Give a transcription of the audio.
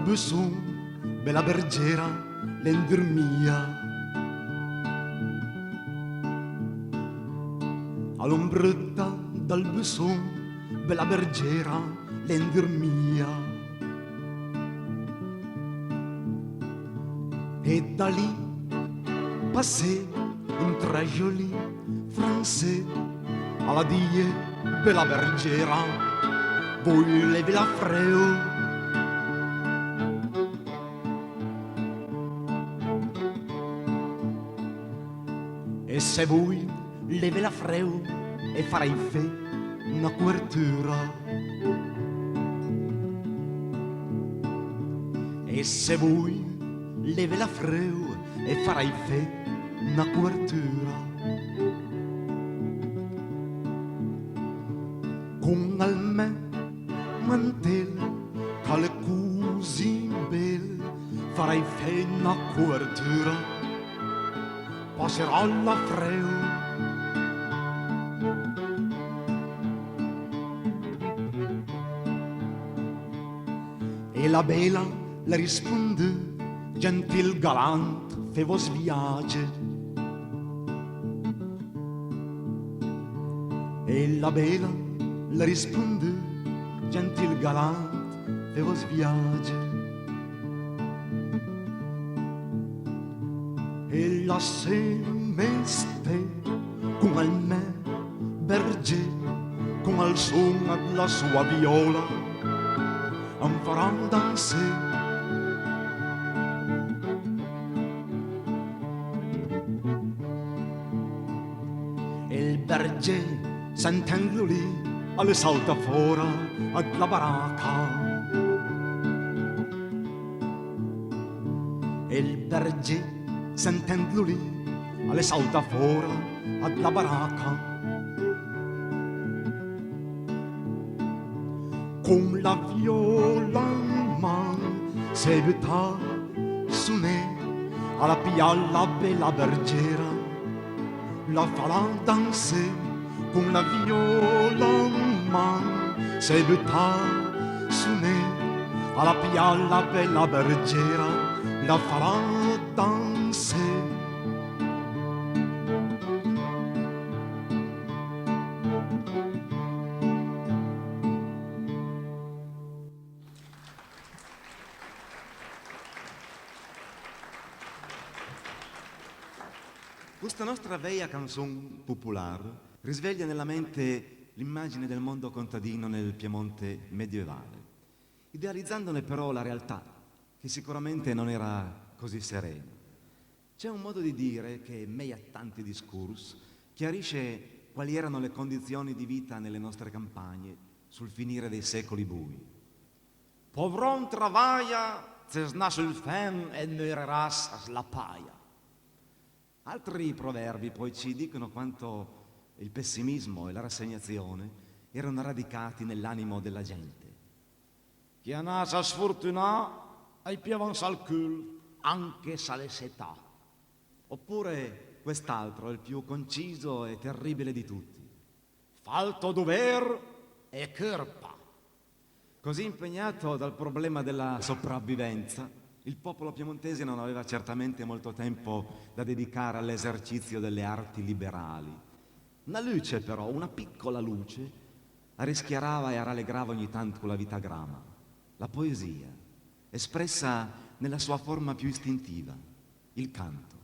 besson, bella bergera, l'endormia. All'ombretta dal besson, bella bergera, l'endormia. E da lì passé un très joli français à la die bella bergera, volevi la freo. E se vuoi levi la freo e farai fe una copertura. E se vuoi levi la freo e farai fe una copertura. Con al me mantel che le così belle farai fe una copertura. Passerà la freo. E la bella le risponde, gentil galant, fe vos viage. E la bella le risponde, gentil galant, fe vos viage. E la semeste con al me berger, con al suono della sua viola, en faran danser. E il berger, sentendo lì, alle salta fuori ad la baracca. E il berger, sentendolo lì, alle salta fuori ad la baracca. Con la viola in mano si butta su ne alla pialla bella bergera, la farà danser. Con la viola in mano si butta su ne alla pialla bella bergera, la farà danser. Questa nostra vecchia canzone popolare risveglia nella mente l'immagine del mondo contadino nel Piemonte medievale, idealizzandone però la realtà, che sicuramente non era così serena. C'è un modo di dire che, meglio a tanti discorsi, chiarisce quali erano le condizioni di vita nelle nostre campagne sul finire dei secoli bui. Povron travaia, se nasce il fen e moriràs la paia. Altri proverbi poi ci dicono quanto il pessimismo e la rassegnazione erano radicati nell'animo della gente. Chi ha nasa sfortunà ai piavans al cul, anche se le setà. Oppure quest'altro, il più conciso e terribile di tutti. Falto dover e kerpa. Così impegnato dal problema della sopravvivenza, il popolo piemontese non aveva certamente molto tempo da dedicare all'esercizio delle arti liberali. Una luce però, una piccola luce, rischiarava e rallegrava ogni tanto la vita grama, la poesia, espressa nella sua forma più istintiva, il canto.